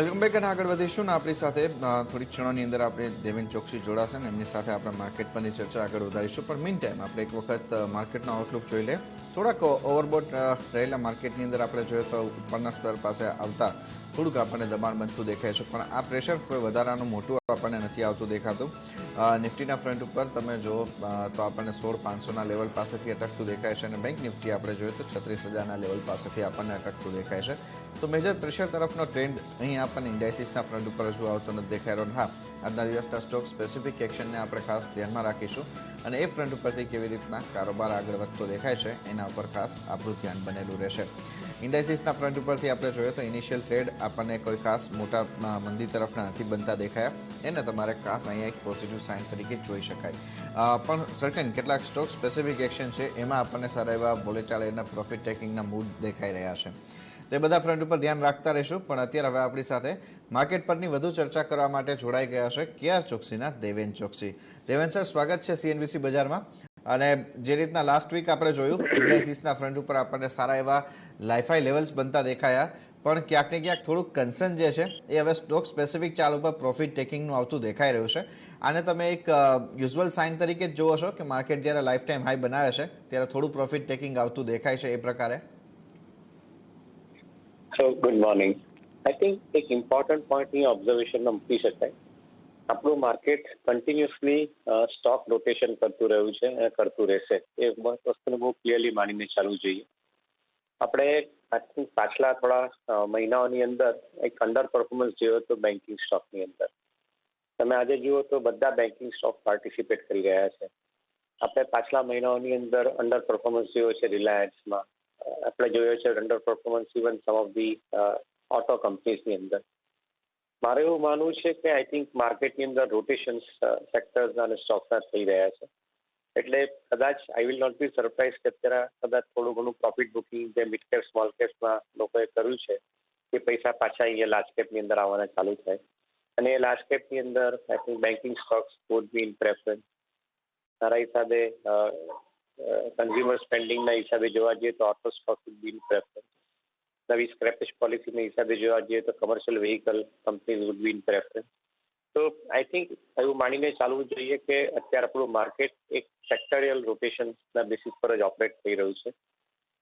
Welcome back અને આગળ વધીશું ને આપણી સાથે થોડીક ક્ષણોની અંદર આપણે દેવેન ચોકસી જોડાશે ને એમની સાથે આપણે માર્કેટ પરની ચર્ચા આગળ વધારીશું. પણ મીન ટાઈમ આપણે એક વખત માર્કેટનો આઉટલુક જોઈ લે. થોડાક ઓવરબોટ રહેલા માર્કેટની અંદર આપણે જોઈએ તો ઉપરના સ્તર પાસે આવતા થોડુંક આપણને દબાણ બનતું દેખાય છે, પણ આ પ્રેશર કોઈ વધારાનું મોટું આપણને નથી આવતું દેખાતું. નિફ્ટીના ફ્રન્ટ ઉપર તમે જુઓ તો આપણને 16,500ના લેવલ પાસેથી અટકતું દેખાય છે અને બેંક નિફ્ટી આપણે જોઈએ તો 36,000ના લેવલ પાસેથી આપણને અટકતું દેખાય છે. તો મેજર પ્રેશર તરફનો ટ્રેન્ડ અહીં આપણને ઇન્ડાઇસિસના ફ્રન્ટ ઉપર હજુ આવતો નથી દેખાઈ રહ્યો. હા, આજના દિવસના સ્ટોક સ્પેસિફિક એક્શનને આપણે ખાસ ધ્યાનમાં રાખીશું અને એ ફ્રન્ટ ઉપરથી કેવી રીતના કારોબાર આગળ વધતો દેખાય છે એના ઉપર ખાસ આપણું ધ્યાન બનેલું રહેશે. ઇન્ડાઇસિસના ફ્રન્ટ ઉપરથી આપણે જોઈએ તો ઇનિશિયલ ટ્રેડ આપણને કોઈ ખાસ મોટા મંદી તરફના નથી બનતા દેખાયા. એને તમારે ખાસ અહીંયા એક પોઝિટિવ સાઇન તરીકે જોઈ શકાય. પણ સર્ટેન કેટલાક સ્ટોક સ્પેસિફિક એક્શન છે એમાં આપણને સારા એવા વોલેટાઇલ એના પ્રોફિટ ટેકિંગના મૂડ દેખાઈ રહ્યા છે. તે બધા ફ્રન્ટ ઉપર ધ્યાન રાખતા રહીશું. પણ અત્યારે હવે આપણી સાથે માર્કેટ પરની વધુ ચર્ચા કરવા માટે જોડાઈ ગયા છે કેઆર ચોકસીના દેવેન ચોકસી. દેવેન સર, સ્વાગત છે સીએનબીસી બજારમાં. અને જે રીતના લાસ્ટ વીક આપણે જોયું ઇન્ડાઇસિસના ફ્રન્ટ ઉપર આપણને સારા એવા લાઈફાઈ લેવલ્સ બનતા દેખાયા, પણ ક્યાંક ને ક્યાંક થોડુંક કન્સર્ન જે છે એ હવે સ્ટોક સ્પેસિફિક ચાલ ઉપર પ્રોફિટ ટેકિંગનું આવતું દેખાઈ રહ્યું છે. આને તમે એક યુઝ્યુઅલ સાઇન તરીકે જ જોવો છો કે માર્કેટ જ્યારે લાઈફ ટાઈમ હાઈ બનાવે છે ત્યારે થોડું પ્રોફિટ ટેકિંગ આવતું દેખાય છે એ પ્રકારે? So, good morning. I think એક ઇમ્પોર્ટન્ટ પોઈન્ટ અહીં ઓબ્ઝર્વેશનમાં મૂકી શકાય. આપણું માર્કેટ કન્ટિન્યુઅસલી સ્ટોક રોટેશન કરતું રહ્યું છે અને કરતું રહેશે. એ વસ્તુને બહુ ક્લિયરલી માનીને ચાલવું જોઈએ. આપણે પાછલા થોડા મહિનાઓની અંદર એક અંડર પરફોર્મન્સ જોયો હતો બેન્કિંગ સ્ટોકની અંદર. તમે આજે જુઓ તો બધા બેન્કિંગ સ્ટોક પાર્ટિસિપેટ કરી રહ્યા છે. આપણે પાછલા મહિનાઓની અંદર અંડર પરફોર્મન્સ જોયો છે રિલાયન્સમાં. આપણે જોયો છે under performance even some of the auto કંપનીઝની અંદર. મારે એવું માનવું છે કે આઈ થિંક માર્કેટની અંદર રોટેશન્સ સેક્ટર્સ અને સ્ટોક્સના થઈ રહ્યા છે. એટલે કદાચ I will not be surprise કે અત્યારે કદાચ થોડું ઘણું પ્રોફિટ બુકિંગ જે મિડ કેપ સ્મોલ કેપ્સમાં લોકોએ કર્યું છે એ પૈસા પાછા અહીંયા લાર્જ કેપની અંદર આવવાના ચાલુ થાય. અને એ લાર્જ કેપની અંદર I think banking stocks would be in preference. મારા હિસાબે કન્ઝ્યુમર સ્પેન્ડિંગના હિસાબે જોવા જઈએ તો auto stock would be in preference. નવી સ્ક્રેપેજ પોલિસીના હિસાબે જોવા જઈએ તો commercial vehicle companies would be in preference. તો આઈ થિંક એવું માનીને ચાલવું જોઈએ કે અત્યારે આપણું માર્કેટ એક સેક્ટરિયલ રોટેશનના બેસિસ પર જ ઓપરેટ થઈ રહ્યું છે.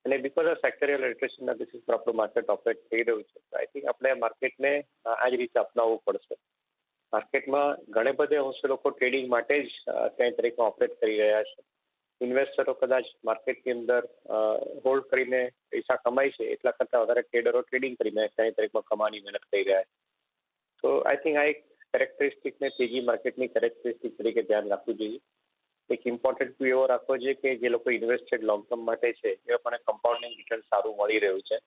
અને બિકોઝ ઓફ સેક્ટરિયલ રોટેશનના બેસિસ પર આપણું માર્કેટ ઓપરેટ થઈ રહ્યું છે, આઈ થિંક આપણે માર્કેટને આ જ રીતે અપનાવવું પડશે. માર્કેટમાં ઘણે બધે અંશે લોકો ટ્રેડિંગ માટે જ ક્યાંય તરીકે ઓપરેટ કરી રહ્યા છે. ઇન્વેસ્ટરો કદાચ માર્કેટની અંદર હોલ્ડ કરીને પૈસા કમાય છે એટલા કરતાં વધારે ટ્રેડરો ટ્રેડિંગ કરીને ક્યાંય તરીકે કમાવાની મહેનત કરી રહ્યા છે. તો આઈ થિંક આ એક કેરેક્ટરિસ્ટિકને તેજી માર્કેટની કેરેક્ટરિસ્ટિક તરીકે ધ્યાન રાખવું જોઈએ. એક ઇમ્પોર્ટન્ટ વ્યૂ એવો રાખવો જોઈએ કે જે લોકો ઇન્વેસ્ટેડ લોંગ ટર્મ માટે છે એ લોકોને કમ્પાઉન્ડિંગ રિટર્ન સારું મળી રહ્યું છે.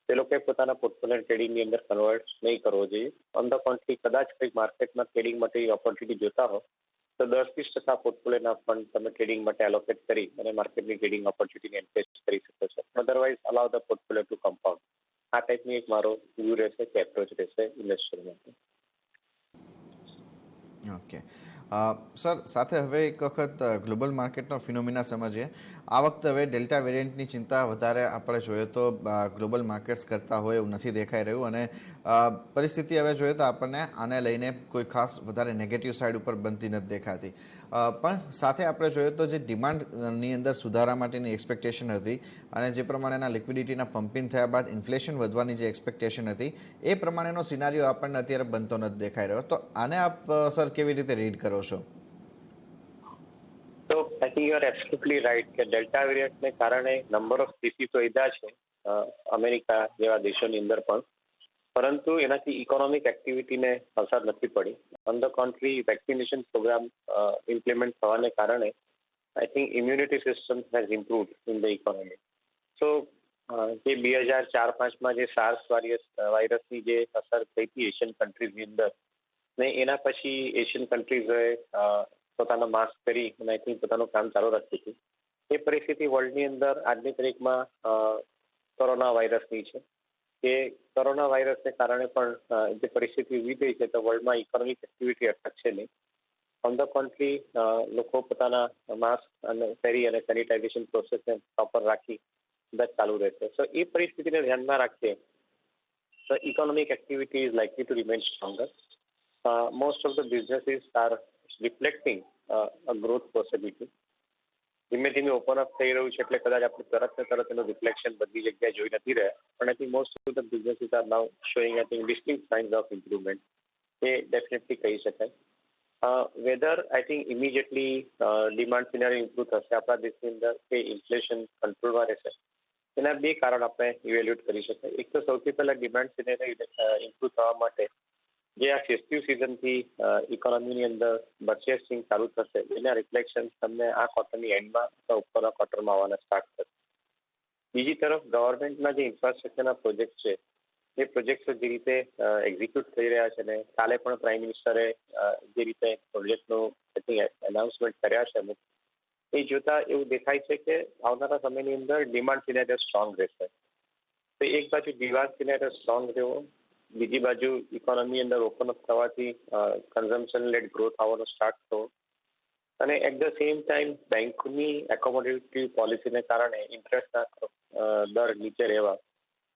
તે લોકોએ પોતાના પોર્ટફોલિયો ટ્રેડિંગની અંદર કન્વર્ટ નહીં કરવો જોઈએ. ઓન ધ કોન્ટ્રી કદાચ કંઈક માર્કેટમાં ટ્રેડિંગ માટે ઓપોર્ચ્યુનિટી જોતા હો તો 10-20% પોર્ટફોલિયોના ફંડ તમે ટ્રેડિંગ માટે એલોકેટ કરી અને માર્કેટની ટ્રેડિંગ ઓપોર્ચ્યુનિટીને એન્કેજ કરી શકો છો. Otherwise allow the portfolio to compound. આ ટાઈપની એક મારો વ્યૂ રહેશે કે એપ્રોચ રહેશે ઇન્વેસ્ટર માટે. ઓકે સર, સાથે હવે એક વખત ગ્લોબલ માર્કેટનો ફિનોમિના સમજીએ. આ વખતે હવે ડેલ્ટા વેરિયન્ટની ચિંતા વધારે આપણે જોઈએ તો ગ્લોબલ માર્કેટ્સ કરતા હોય એવું નથી દેખાઈ રહ્યું અને પરિસ્થિતિ હવે જોઈએ તો આપણને આને લઈને કોઈ ખાસ વધારે નેગેટિવ સાઈડ ઉપર બનતી નથી દેખાતી. પણ સાથે આપણે જોઈએ તો જે ડિમાન્ડની અંદર સુધારા માટેની એક્સપેક્ટેશન હતી અને જે પ્રમાણેના લિક્વિડિટીના પમ્પિંગ થયા બાદ ઇન્ફ્લેશન વધવાની જે એક્સપેક્ટેશન હતી એ પ્રમાણેનો સિનારીઓ આપણને અત્યારે બનતો નથી દેખાઈ રહ્યો. તો આને આપ સર કેવી રીતે રીડ કરો છો? તો I think you R absolutely right કે ડેલ્ટા વેરિયન્ટને કારણે નંબર ઓફ કેસીસ વધ્યા છે અમેરિકા જેવા દેશોની અંદર પણ, પરંતુ એનાથી ઇકોનોમિક એક્ટિવિટીને અસર નથી પડી. On the country vaccination programme implement થવાને કારણે I think immunity system has improved in the economy. So જે 2004-05માં જે સાર્સ વાયરસની જે અસર થઈ હતી એશિયન કન્ટ્રીઝની અંદર ને એના પછી એશિયન કન્ટ્રીઝોએ પોતાના માસ્ક કરી અને આઈ થિંક પોતાનું કામ ચાલુ રાખ્યું હતું. એ પરિસ્થિતિ વર્લ્ડની અંદર આજની તારીખમાં કોરોના વાયરસની છે કે કોરોના વાયરસને કારણે પણ જે પરિસ્થિતિ ઊભી થઈ છે તો વર્લ્ડમાં ઇકોનોમિક એક્ટિવિટી અટકશે નહીં. ઓન ધ કોન્ટ્રી લોકો પોતાના માસ્ક અને પહેરી અને સેનિટાઇઝેશન પ્રોસેસને પ્રોપર રાખી બધા ચાલુ રહેશે. સો એ પરિસ્થિતિને ધ્યાનમાં રાખીએ the economic activity is likely to remain stronger. Most of the businesses are reflecting a growth possibility. ધીમે ધીમે ઓપન અપ થઈ રહ્યું છે એટલે કદાચ આપણે તરત ને તરત એનું રિફ્લેક્શન બધી જગ્યાએ જોઈ નથી રહ્યા, પણ I think most of the businesses are now showing I think distinct signs of improvement, એ ડેફિનેટલી કહી શકાય. Whether I think immediately demand scenario improve થશે આપણા દેશની અંદર કે ઇન્ફ્લેશન કંટ્રોલમાં રહેશે, એના બે કારણ આપણે ઇવેલ્યુએટ કરી શકાય. એક તો સૌથી પહેલા ડિમાન્ડ સિનારી ઇમ્પ્રુવ થવા માટે જે આ ફેસ્ટિવ સિઝનથી ઇકોનોમીની અંદર પરચેસિંગ ચાલુ થશે એના રિફ્લેક્શન તમને આ ક્વાર્ટરની એન્ડમાં અથવા ઉપરના ક્વાર્ટરમાં આવવાના સ્ટાર્ટ થશે. બીજી તરફ ગવર્મેન્ટના જે ઇન્ફ્રાસ્ટ્રક્ચરના પ્રોજેક્ટ છે એ પ્રોજેક્ટ્સ જે રીતે એક્ઝિક્યુટ થઈ રહ્યા છે ને કાલે પણ પ્રાઇમ મિનિસ્ટરે જે રીતે પ્રોજેક્ટનું એનાઉન્સમેન્ટ કર્યા છે અમુક, એ જોતા એવું દેખાય છે કે આવનારા સમયની અંદર ડિમાન્ડ સિનેરિયો સ્ટ્રોંગ રહેશે. તો એક બાજુ ડિમાન્ડ સિનેરિયો સ્ટ્રોંગ રહ્યો, બીજી બાજુ ઇકોનોમી અંદર ઓપન અપ થવાથી કન્ઝમ્પશન લેડ ગ્રોથ આવવાનો સ્ટાર્ટ થયો, અને એટ ધ સેમ ટાઈમ બેંકની એકોમોડેટિવ પોલિસીને કારણે ઇન્ટરેસ્ટના દર નીચે રહેવા,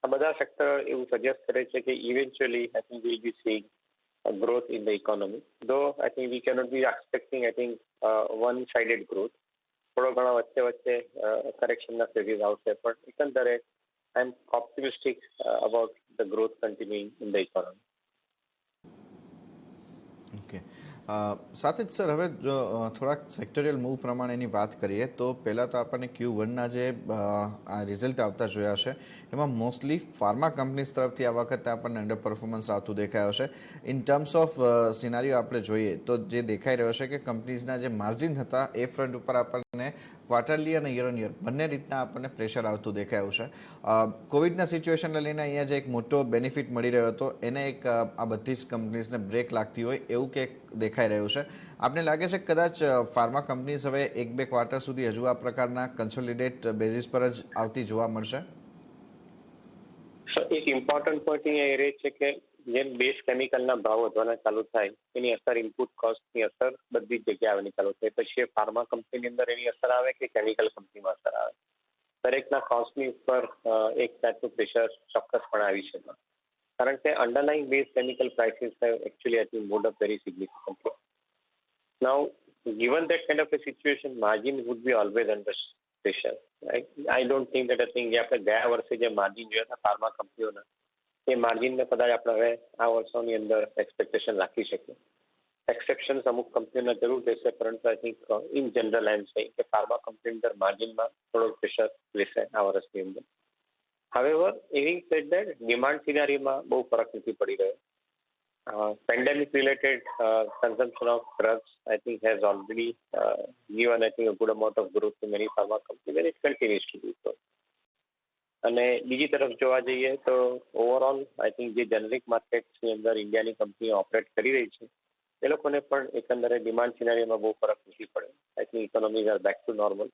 આ બધા ફેક્ટર એવું સજેસ્ટ કરે છે કે eventually I think will be seeing growth in the economy. Though I think we cannot be expecting, I think, one-sided growth. થોડો ઘણો વચ્ચે વચ્ચે કરેક્શનના ફેઝીસ આવશે, પણ એકંદરે I am optimistic about the growth continuing in the economy. Okay, સાથે જ sir હવે જો થોડાક સેક્ટોરિયલ મૂવ પ્રમાણેની વાત કરીએ તો પહેલાં તો આપણને Q1ના જે આ રિઝલ્ટ આવતા જોયા છે એમાં મોસ્ટલી ફાર્મા કંપનીઝ તરફથી આ વખતે આપણને અંડર પરફોર્મન્સ આવતું દેખાયો છે. ઇન ટર્મ્સ ઓફ સિનારીઓ આપણે જોઈએ તો જે દેખાઈ રહ્યો છે કે કંપનીઝના જે માર્જિન હતા એ ફ્રન્ટ ઉપર આપણને ક્વાર્ટરલી અને યર ઓન યર બંને રીતના આપણને પ્રેશર આવતું દેખાયું છે. કોવિડના સિચ્યુએશનને લઈને અહીંયા જે એક મોટો બેનિફિટ મળી રહ્યો હતો એને એક આ બધી જ કંપનીઝને બ્રેક લાગતી હોય એવું કે દેખાઈ રહ્યું છે. આપને લાગે છે કે કદાચ ફાર્મા કંપનીઝ હવે 1-2 ક્વાર્ટર સુધી હજુ આ પ્રકારના કન્સોલિડેટ બેઝિસ પર જ આવતી જોવા મળશે? એક ઇમ્પોર્ટન્ટ પોઈન્ટ અહીંયા એ રહે છે કે જેમ બેઝ કેમિકલના ભાવ વધવાના ચાલુ થાય એની અસર ઇનપુટ કોસ્ટની અસર બધી જ જગ્યાએ આવવાની ચાલુ થાય. પછી એ ફાર્મા કંપનીની અંદર એની અસર આવે કે કેમિકલ કંપનીમાં અસર આવે, દરેકના કોસ્ટની ઉપર એક જાતનું પ્રેશર ચોક્કસપણે આવી શકે, કારણ કે underlying base chemical prices have actually I think moved up very significantly. Now given that kind of a situation, margin would be always under pressure. I don't think that જે આપણે ગયા વર્ષે જે માર્જિન જોયા હતા ફાર્મા કંપનીઓના, એ માર્જિનને કદાચ આપણે હવે આ વર્ષોની અંદર એક્સપેક્ટેશન રાખી શકીએ. એક્સેપ્શન્સ અમુક કંપનીઓના જરૂર રહેશે, પરંતુ I think in general I am saying કે ફાર્મા કંપની અંદર માર્જિનમાં થોડોક પ્રેશર રહેશે આ વર્ષની અંદર. However, having said that, demand સિનારીમાં બહુ ફરક નથી પડી રહ્યો. Pandemic related consumption of drugs, I think, has already given, I think, a good amount of growth to many pharma companies, and it continues to do so. અને બીજી તરફ જોવા જઈએ તો ઓવરઓલ આઈ થિંક જે જેનરિક માર્કેટ્સની અંદર ઇન્ડિયાની કંપનીઓ ઓપરેટ કરી રહી છે એ લોકોને પણ એકંદરે ડિમાન્ડ સિનારીઓમાં બહુ ફરક નથી પડ્યો. I think economies are back to normal.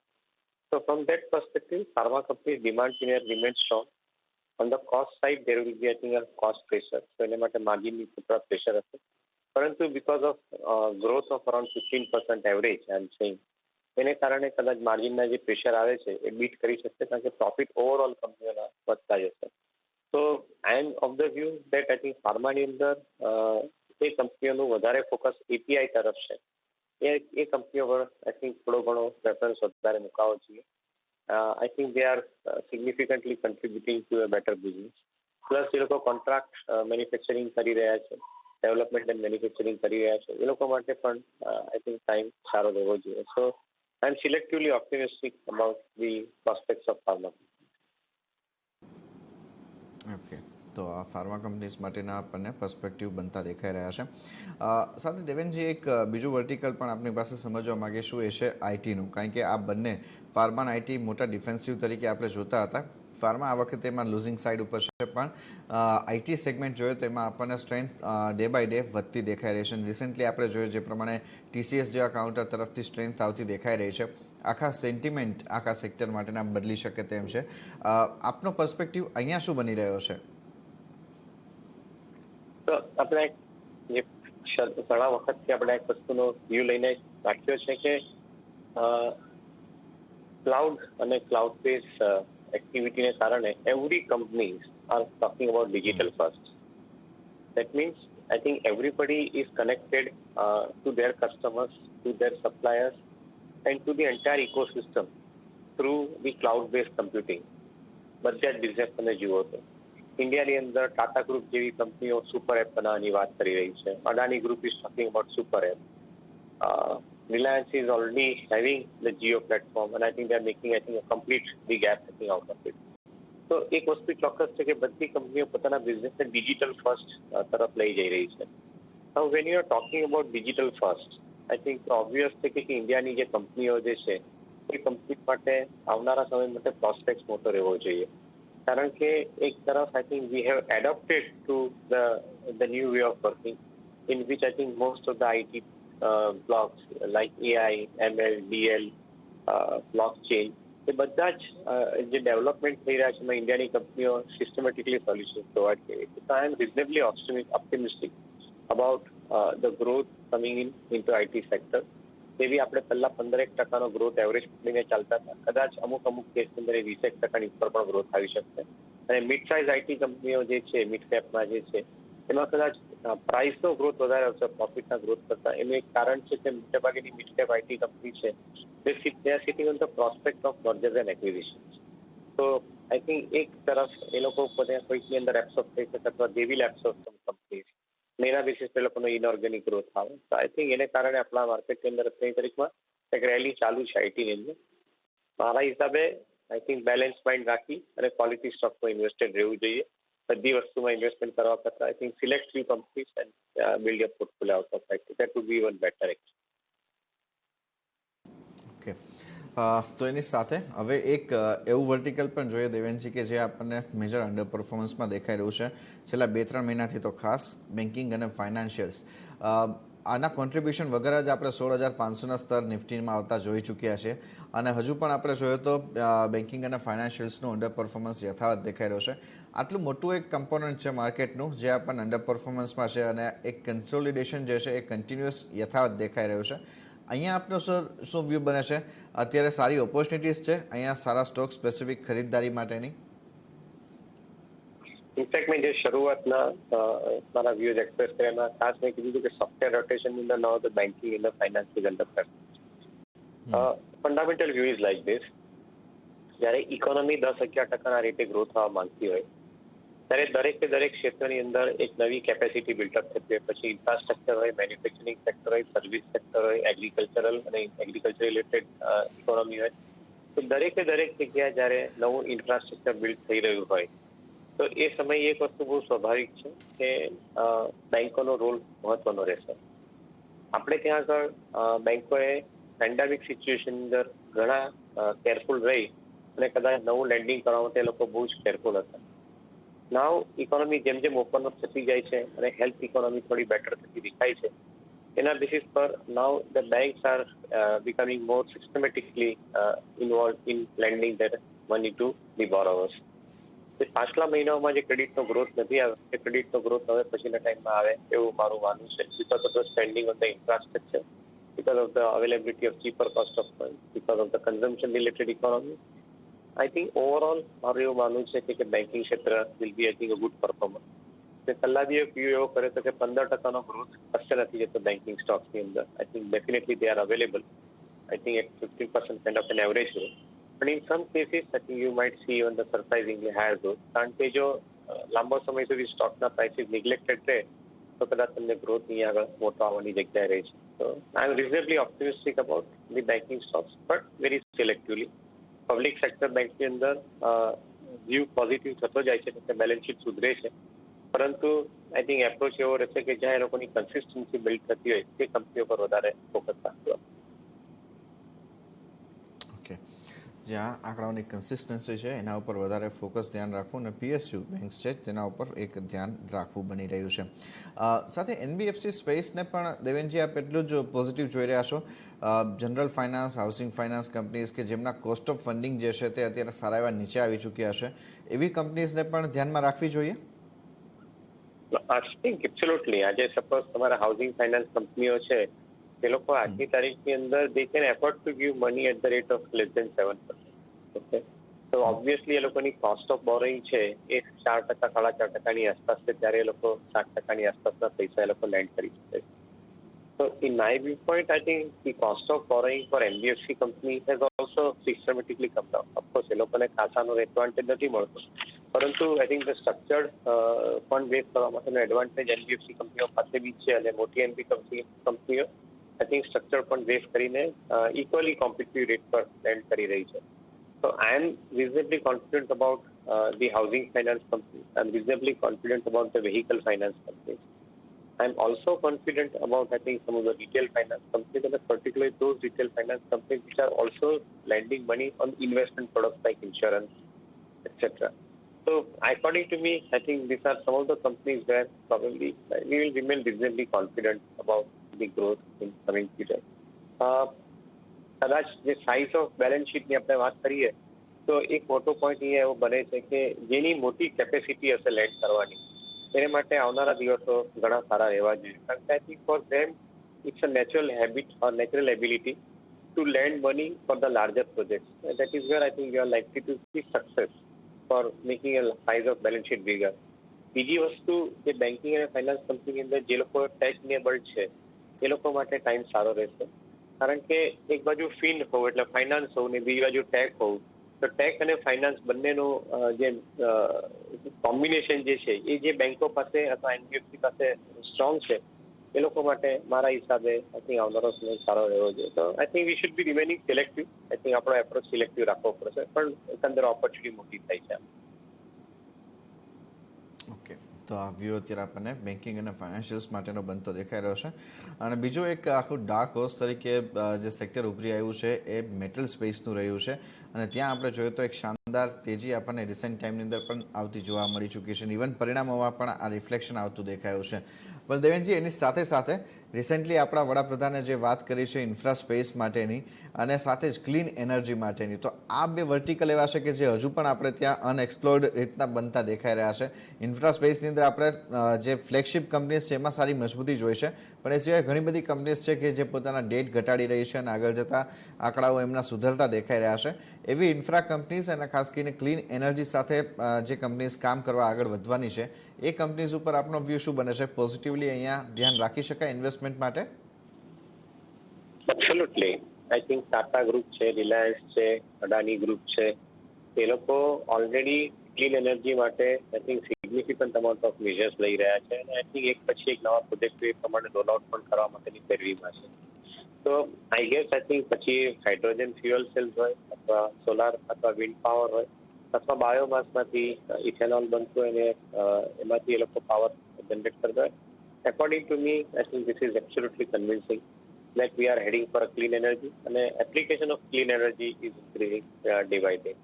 So from that perspective pharma company demand scenario remains strong. On the cost side, there will be, I think, a cost pressure. So, એને માટે માર્જિનની થોડા pressure હશે. પરંતુ because of growth of around 15% average, I am saying, એને કારણે કદાચ માર્જિનના જે pressure આવે છે એ બીટ કરી શકશે, કારણ કે પ્રોફિટ ઓવરઓલ કંપનીઓના વધતા જશે. તો I am of the view that I think ફાર્માની અંદર એ કંપનીઓનું વધારે ફોકસ એપીઆઈ તરફ છે. એ કંપનીઓ પર આઈ થિંક થોડો ઘણો પ્રેફરન્સ વધારે મુકાવો જોઈએ. I think they are significantly contributing to a better business. Plus, એ લોકો કોન્ટ્રાક્ટ મેન્યુફેક્ચરિંગ કરી રહ્યા છે, ડેવલપમેન્ટ એન્ડ મેન્યુફેક્ચરિંગ કરી રહ્યા છે, એ લોકો માટે પણ આઈ થિંક ટાઈમ સારો રહેવો જોઈએ. So I am selectively optimistic about the prospects of pharma. Okay, તો આ ફાર્મા કંપનીઝ માટેના આપણને પર્સ્પેક્ટિવ બનતા દેખાઈ રહ્યા છે. સાથે દેવેનજી એક બીજું વર્ટિકલ પણ આપણી પાસે સમજવા માગીશું એ છે આઈટીનું, કારણ કે આ બંને ફાર્મા અને આઈટી મોટા ડિફેન્સિવ તરીકે આપણે જોતા હતા. ફાર્મા આ વખતે એમાં લૂઝિંગ સાઇડ ઉપર છે, પણ આઈટી સેગમેન્ટ જોઈએ તો એમાં આપણને સ્ટ્રેન્થ ડે બાય ડે વધતી દેખાઈ રહી છે. રિસેન્ટલી આપણે જોયું જે પ્રમાણે TCS જેવા કાઉન્ટર તરફથી સ્ટ્રેન્થ આવતી દેખાઈ રહી છે. આખા સેન્ટિમેન્ટ આખા સેક્ટર માટેના બદલી શકે તેમ છે. આપનો પર્સ્પેક્ટિવ અહીંયા શું બની રહ્યો છે? તો આપણે જે ઘણા વખતથી આપણે એક વસ્તુનો વ્યૂ લઈને રાખ્યો છે કે ક્લાઉડ અને ક્લાઉડ બેઝ એક્ટિવિટીને કારણે every companies are talking about digital first. That means I think everybody is connected to their customers, to their suppliers, and to the entire ecosystem through the cloud-based computing. બધા જ business તમે જુઓ તો ઇન્ડિયાની અંદર Tata group જેવી કંપનીઓ super app બનાવવાની વાત કરી રહી છે. Adani group is talking about super app. Reliance is already having the Jio platform, and I think they are making a complete big app out of it. તો એક વસ્તુ ચોક્કસ છે કે બધી કંપનીઓ પોતાના બિઝનેસને ડિજિટલ ફર્સ્ટ તરફ લઈ જઈ રહી છે. Now when you are talking about digital first, I think obvious છે કે ઇન્ડિયાની જે કંપનીઓ જે છે એ કંપની માટે આવનારા સમય માટે પ્રોસ્પેક્ટ મોટો રહેવો જોઈએ. કારણ કે એક તરફ I think we have adopted to the new way of working in which I think most of the IT blocks like AI, ML, DL, blockchain એ બધા જ જે ડેવલપમેન્ટ થઈ રહ્યા છે એમાં ઇન્ડિયાની કંપનીઓ સિસ્ટમેટિકલી સોલ્યુશન પ્રોવાઈડ કરી રહી છે. તો I am reasonably optimistic about the growth coming in to IT sector. એવી આપણે પહેલા 15% ગ્રોથ એવરેજ પકડીને ચાલતા હતા, કદાચ અમુક કેસની અંદર 20% ઉપર પણ ગ્રોથ આવી શકશે. અને મિડ સાઇઝ આઈટી કંપનીઓ જે છે મિડ કેપમાં જે છે એમાં કદાચ પ્રાઇસનો ગ્રોથ વધારે આવશે પ્રોફિટના ગ્રોથ કરતા. એનું એક કારણ છે કે મોટાભાગની મિડ કેપ આઈટી કંપની છે they are sitting on the prospect of mergers and acquisitions. So I think એક તરફ એ લોકો પોતે કોઈકની અંદર એબ્સોર્બ થઈ શકે અથવા they will absorb some companies. એના બેસિસ પર લોકોનો ઇનઓર્ગેનિક ગ્રોથ આવે. તો આઈ થિંક એને કારણે આપણા માર્કેટની અંદર અત્યારની તારીખમાં એક રેલી ચાલુ છે આઈટીની અંદર. મારા હિસાબે આઈ થિંક બેલેન્સ માઇન્ડ રાખી અને ક્વોલિટી સ્ટોકમાં ઇન્વેસ્ટેડ રહેવું જોઈએ. બધી વસ્તુમાં ઇન્વેસ્ટમેન્ટ કરવા કરતાં I think select few companies and build a portfolio out of it. That would be even better. Okay, તો એની સાથે હવે એક એવું વર્ટિકલ પણ જોઈએ દેવેનજી કે જે આપણને મેજર અંડર પરફોર્મન્સમાં દેખાઈ રહ્યું છે છેલ્લા 2-3 મહિનાથી, તો ખાસ બેન્કિંગ અને ફાઇનાન્શિયલ્સ. આના કોન્ટ્રીબ્યુશન વગર જ આપણે 16,500ના સ્તર નિફ્ટીમાં આવતા જોઈ ચૂક્યા છે અને હજુ પણ આપણે જોઈએ તો બેન્કિંગ અને ફાઇનાન્શિયલ્સનું અંડર પરફોર્મન્સ યથાવત દેખાઈ રહ્યો છે. આટલું મોટું એક કમ્પોનન્ટ છે માર્કેટનું જે આપણને અંડર પરફોર્મન્સમાં છે અને એક કન્સોલિડેશન જે છે એ કન્ટિન્યુઅસ યથાવત દેખાઈ રહ્યું છે. અહીંયા આપનો શું વ્યૂ બને છે? અત્યારે સારી ઓપોર્ચ્યુનિટીઝ છે અહીંયા સારા સ્ટોક સ્પેસિફિક ખરીદદારી માટેની? ઇનફેક્ટ મેં જે શરૂઆતના મારા વ્યૂઝ એક્સપ્રેસ કર્યા ખાસ મેં કીધું કે software rotation in the now the banking in the finance is under pressure. Fundamental view is like this. જ્યારે ઇકોનોમી 10-11% રેટે ગ્રો થવા માંગતી હોય ત્યારે દરેક ક્ષેત્રની અંદર એક નવી કેપેસિટી બિલ્ટઅપ થતી હોય. પછી ઇન્ફ્રાસ્ટ્રક્ચર હોય, મેન્યુફેક્ચરિંગ સેક્ટર હોય, સર્વિસ સેક્ટર હોય, એગ્રીકલ્ચરલ અને એગ્રીકલ્ચર રિલેટેડ ઇકોનોમી હોય. તો દરેક જગ્યાએ જ્યારે નવું ઇન્ફ્રાસ્ટ્રક્ચર બિલ્ડ થઈ રહ્યું હોય તો એ સમયે એક વસ્તુ બહુ સ્વાભાવિક છે કે બેંકોનો રોલ મહત્વનો રહેશે. આપણે ત્યાં આગળ બેંકોએ પેન્ડેમિક સિચ્યુએશન અંદર ઘણા કેરફુલ રહી અને કદાચ નવું લેન્ડિંગ કરવા માટે એ લોકો બહુ જ કેરફુલ હતા. નાવ ઇકોનોમી જેમ જેમ ઓપન અપ થતી જાય છે અને હેલ્થ ઇકોનોમી થોડી બેટર થતી દેખાય છે એના બેસિસ પર now the banks are becoming more systematically involve in lending their money to the borrowers. પાછલા મહિનાઓમાં જે ક્રેડિટનો ગ્રોથ નથી આવ્યો એ ક્રેડિટનો ગ્રોથ હવે પછીના ટાઈમમાં આવે એવું મારું માનવું છે. Because of the spending on the infrastructure, because of the availability of cheaper cost of funds, because of the consumption related economy. I think overall મારું એવું માનવું છે કે બેન્કિંગ ક્ષેત્ર will be I think a good performer. પહેલા બી એક view એવો કર્યો હતો કે 15%નો ગ્રોથ કશે નથી જતો બેન્કિંગ સ્ટોક્સની અંદર. I think definitely they are available. I think એક 15% kind of an average growth. But in some cases I think you might see even the surprisingly higher growth. કારણ કે જો લાંબો સમય સુધી સ્ટોકના પ્રાઇસીસ નિગ્લેક્ટેડ રહે તો કદાચ તમને ગ્રોથ અહીંયા આગળ મોટો આવવાની જગ્યાએ રહે છે. So I am reasonably optimistic about the banking stocks, but very selectively. Public sector બેંકની અંદર વ્યૂ પોઝિટિવ થતો જાય છે કે બેલેન્સ શીટ સુધરે છે, પરંતુ આઈ થિંક એપ્રોચ એવો રહેશે કે જ્યાં એ લોકોની કન્સિસ્ટન્સી બિલ્ડ થતી હોય તે કંપનીઓ પર વધારે ફોકસ રાખવું. ઓકે, જ્યાં આંકડાઓની કન્સિસ્ટન્સી છે એના ઉપર વધારે ફોકસ ધ્યાન રાખવું અને પીએસયુ બેંક્સ છે તેના ઉપર એક ધ્યાન રાખવું બની રહ્યું છે. સાથે એનબીએફસી સ્પેસને પણ દેવેનજી આપ એટલું જ પોઝિટિવ જોઈ રહ્યા છો. General finance, housing finance companies કે જેમના કોસ્ટ ઓફ ફંડિંગ જે છે તે અત્યારે સારા એવા નીચે આવી ચૂક્યા છે, એવી કંપનીઝને પણ ધ્યાનમાં રાખવી જોઈએ? I think absolutely. આજે સપોઝ તમારા હાઉસિંગ ફાઇનાન્સ કંપનીઓ છે તે લોકો આજની તારીખની અંદર they can afford to give money at the rate of less than 7%. Okay, તો ઓબ્વિયસલી એ લોકોની કોસ્ટ ઓફ બોરોઈંગ છે એ 4%, 4.5%ની આસપાસ છે, ત્યારે એ લોકો 7%ની આસપાસના પૈસા એ લોકો લેન્ડ કરી શકે છે. So in my viewpoint, I think the cost of borrowing for NBFC company has also systematically come down. Of course, એ લોકોને ખાસાનો એડવાન્ટેજ નથી મળતો, પરંતુ I think the structured fund base કરવા માટેનો એડવાન્ટેજ એનબીએફસી કંપનીઓ પાસે બી છે, અને મોટી એનબી કંપનીઓ I think structured fund base કરીને ઇક્વલી કોમ્પિટિટિવ રેટ પર લેન્ડ કરી રહી છે. So I am reasonably confident about the housing finance companies. I am reasonably confident about the vehicle finance companies. I'm also confident about, I think, some of the retail finance companies, and particularly those retail finance companies which are also lending money on investment products like insurance, etc. So, according to me, I think these are some of the companies where probably we will remain reasonably confident about the growth in coming future. કદાચ જે size of balance શીટની આપણે વાત કરીએ તો એક મોટો point અહીંયા એવો બને છે કે જેની મોટી કેપેસિટી હશે લેન્ડ કરવાની, એને માટે આવનારા દિવસો ઘણા સારા રહેવા જોઈએ. કારણ કે I think for them it's a natural habit or natural ability to lend money for the larger project. That is where I think you are likely to see success for making a size of balance sheet bigger. બીજી વસ્તુ કે banking અને finance કંપનીની અંદર જે લોકો tech enabled છે એ લોકો માટે ટાઈમ સારો રહેશે. કારણ કે એક બાજુ ફિન હોવું એટલે ફાઇનાન્સ હોવું ને બીજી બાજુ ટેક હોવું, તો ટેક અને ફાઇનાન્સ બંનેનું જે કોમ્બિનેશન જે છે એ જે બેંકો પાસે અથવા એનબીએફસી પાસે સ્ટ્રોંગ છે એ લોકો માટે મારા હિસાબે આઈ થિંક આવનારો સમય સારો રહેવો જોઈએ. તો I think we should be remaining selective. I think આપણો એપ્રોચ સિલેક્ટિવ રાખવો પડશે, પણ એકંદર ઓપોર્ચ્યુનિટી મોટી થાય છે. ઓકે, તો આ વ્યૂ અત્યારે આપણને બેન્કિંગ અને ફાઇનાન્શિયલ્સ માટેનો બનતો દેખાઈ રહ્યો છે. અને બીજું એક આખું ડાર્ક હોર્સ તરીકે જે સેક્ટર ઉભરી આવ્યું છે એ મેટલ સ્પેસનું રહ્યું છે, અને ત્યાં આપણે જોઈએ તો એક શાનદાર તેજી આપણને રિસેન્ટ ટાઈમની અંદર પણ આવતી જોવા મળી ચૂકી છે. ઇવન પરિણામોમાં પણ આ રિફ્લેક્શન આવતું દેખાયું છે. પણ દેવેનજી, એની સાથે સાથે રિસેન્ટલી આપણા વડાપ્રધાને જે વાત કરી છે ઇન્ફ્રા સ્પેસ માટેની અને સાથે જ ક્લીન એનર્જી માટેની, તો આ બે વર્ટિકલ એવા છે કે જે હજુ પણ આપણે ત્યાં અનએક્સપ્લોર્ડ રીતના બનતા દેખાઈ રહ્યા છે. ઇન્ફ્રા સ્પેસની અંદર આપણે જે ફ્લેગશિપ કંપનીઝ છે એમાં સારી મજબૂતી જોઈ છે, પણ એ સિવાય ઘણી બધી કંપનીઝ છે કે જે પોતાના ડેટ ઘટાડી રહી છે અને આગળ જતા આંકડાઓ એમના સુધરતા દેખાઈ રહ્યા છે. એવી ઇન્ફ્રા કંપનીઝ અને ખાસ કરીને ક્લીન એનર્જી સાથે જે કંપનીઝ કામ કરવા આગળ વધવાની છે એ કંપનીઝ ઉપર આપનો વ્યૂ શું બને છે? પોઝિટિવલી અહીંયા ધ્યાન રાખી શકાય ઇન્વેસ્ટમેન્ટ માટે? Absolutely. I think Tata group છે, રિલાયન્સ છે, અડાની ગ્રુપ છે, એ લોકો ઓલરેડી ક્લીન એનર્જી માટે I think significant amount of measures લઈ રહ્યા છે, અને આઈ થિંક એક પછી એક નવા પ્રોજેક્ટ એ પ્રમાણે રોલ આઉટ પણ કરવા માટેની પેરવીમાં છે. તો આઈ ગેસ આઈ થિંક પછી હાઇડ્રોજન ફ્યુઅલ સેલ્સ હોય અથવા સોલાર અથવા વિન્ડ પાવર હોય અથવા બાયોમાસમાંથી ઇથેનોલ બનતું હોય અને એમાંથી એ લોકો પાવર જનરેટ કરતા હોય. According to me, I think this is absolutely convincing that we are heading for a clean energy, and application of clean energy is increasing day by day.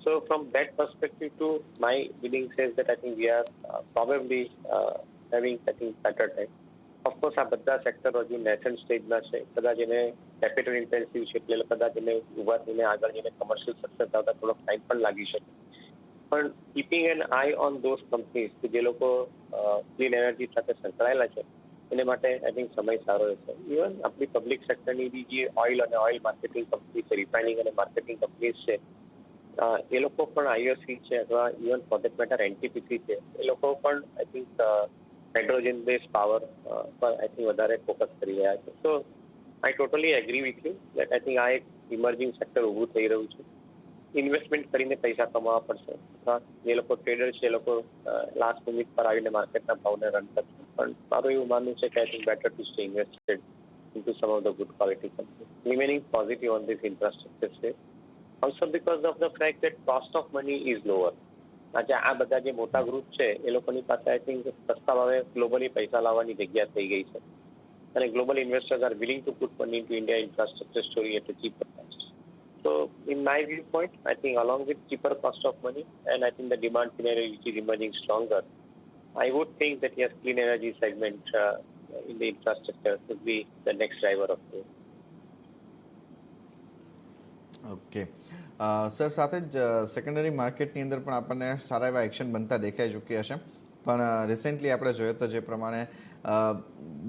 So from that perspective too, my reading says that I think we are probably having I think better time. Of course, આ બધા સેક્ટરો હજુ national સ્ટેજના છે, કદાચ એને capital intensive છે એટલે કદાચ એને ઉભા થઈને આગળ જઈને કમર્શિયલ સક્સેસ આવતા થોડોક ટાઈમ પણ લાગી શકે. પણ keeping an eye on those companies કે જે લોકો ક્લીન એનર્જી સાથે સંકળાયેલા છે એને માટે આઈ થિંક સમય સારો રહેશે. ઇવન આપણી પબ્લિક સેક્ટરની બી જે ઓઇલ અને ઓઇલ માર્કેટિંગ કંપની છે, રિફાઇનિંગ અને માર્કેટિંગ કંપનીઝ છે, એ લોકો પણ આઈઓસી છે અથવા even for that matter NTPC છે, એ લોકો પણ I think hydrogen base power પર આઈ થિંક વધારે ફોકસ કરી રહ્યા છે. So I totally agree with you that I think આ એક ઇમર્જિંગ સેક્ટર ઊભું થઈ રહ્યું છે. ઇન્વેસ્ટમેન્ટ કરીને પૈસા કમાવા પડશે, અથવા જે લોકો ટ્રેડર છે એ લોકો લાસ્ટ મિનિટ પર આવીને માર્કેટના ભાવને રન કરશે. પણ મારું એવું માનવું છે કે I think better to stay invested into some of the good quality companies. Remaining positive on this infrastructure space. Also because of the fact that cost of money is lower. આજે આ બધા જે મોટા ગ્રુપ છે એ લોકોની પાસે I think સસ્તા ભાવે ગ્લોબલી પૈસા લાવવાની જગ્યા થઈ ગઈ છે, અને global investors are willing to put money into India infrastructure story at a cheaper cost. So in my viewpoint, I think along with cheaper cost of money and I think the demand scenario which is emerging stronger, I would think that yes, clean energy segment in the infrastructure could be the next driver of growth. Okay sir, સાથે જ secondary માર્કેટની અંદર પણ આપણને સારા એવા action બનતા દેખાઈ ચૂક્યા છે. પણ રિસેન્ટલી આપણે જોઈએ તો જે પ્રમાણે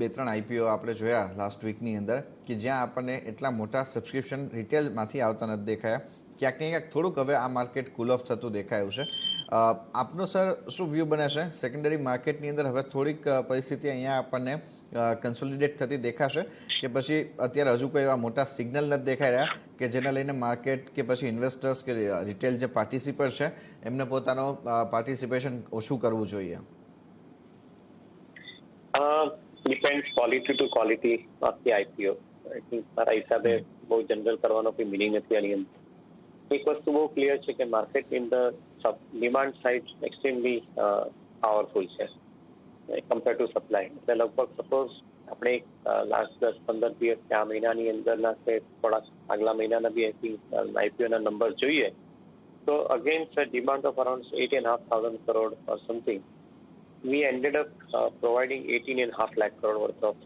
2-3 આઈપીઓ આપણે જોયા લાસ્ટ વીકની અંદર કે જ્યાં આપણને એટલા મોટા સબસ્ક્રિપ્શન રિટેલમાંથી આવતા નથી દેખાયા. ક્યાંક ને ક્યાંક થોડુંક હવે આ માર્કેટ કુલ ઓફ થતું દેખાયું છે. આપનો સર શું વ્યૂ બને છે સેકન્ડરી માર્કેટની અંદર હવે થોડીક પરિસ્થિતિ અહીંયા આપણને કન્સોલિડેટ થતી દેખાશે કે પછી અત્યારે હજુ કોઈ એવા મોટા સિગ્નલ નથી દેખાઈ રહ્યા કે જેને લઈને માર્કેટ કે પછી ઇન્વેસ્ટર્સ કે રિટેલ જે પાર્ટિસિપન્ટ છે એમને પોતાનો પાર્ટિસિપેશન ઓછું કરવું જોઈએ? Depend quality to quality of the IPO. I think મારા હિસાબે બહુ જનરલ કરવાનો કોઈ મિનિંગ નથી આની અંદર. એક વસ્તુ બહુ ક્લિયર છે કે market in the demand side extremely powerful છે કમ્પેર ટુ સપ્લાય. એટલે લગભગ સપોઝ આપણે લાસ્ટ 10-15 દિવસ કે આ મહિનાની અંદરના કે થોડા આગલા મહિનાના બી આઈપીઓના નંબર જોઈએ તો against demand of around 8,500 crore or something, we ended up providing 18.5 lakh crore worth of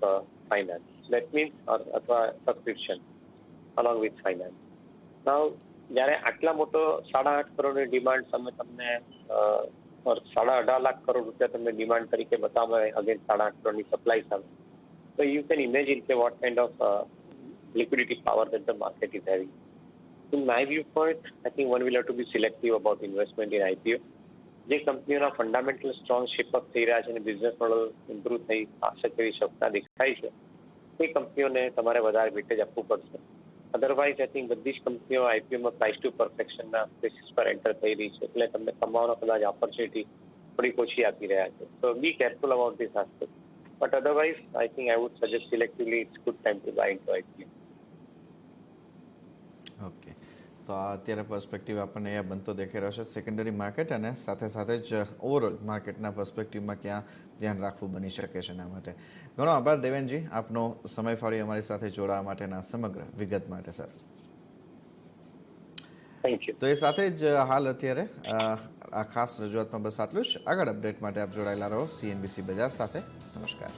finance. That means અથવા subscription along with finance. Now જ્યારે આટલા મોટો 8.5 કરોડની ડિમાન્ડ તમને 18.5 લાખ કરોડ રૂપિયા તમને ડિમાન્ડ તરીકે બતાવે અગેન્સ્ટ 8.5 કરોડની સપ્લાય સામે, so you can imagine what kind of liquidity power that the market is having. In my viewpoint, I think one will have to be selective about investment in IPO. જે કંપનીઓના fundamental strong શેપઅપ થઈ રહ્યા છે અને business model improve થઈ શકે એવી શક્યતા દેખાય છે, એ કંપનીઓને તમારે વધારે વેટેજ આપવું પડશે. અધરવાઇઝ આઈ થિંક બધી જ કંપનીઓ આઈપીઓમાં પ્રાઇસ ટુ પરફેક્શનના બેસિસ પર એન્ટર થઈ રહી છે, એટલે તમને કમાવાનો કદાચ ઓપોર્ચ્યુનિટી થોડીક ઓછી આપી રહ્યા છે. તો be careful about this aspect. But otherwise I think I would suggest selectively it's good time to buy into IPO. Okay, તો આ અત્યારે પર્સપેક્ટિવ આપણને એ બનતો દેખાઈ રહ્યો છે સેકન્ડરી માર્કેટ અને સાથે સાથે જ ઓવરઓલ માર્કેટના પર્સપેક્ટિવમાં ક્યાં ધ્યાન રાખવું બની શકે છે એના માટે. ઘણો આભાર દેવેનજી, આપનો સમય ફાળી અમારી સાથે જોડાવા માટેના સમગ્ર વિગત માટે સર. Thank you. તો એ સાથે જ હાલ અત્યારે આ ખાસ રજૂઆતમાં બસ આટલું જ. આગળ અપડેટ માટે આપ જોડાયેલા રહો CNBC બજાર સાથે. નમસ્કાર.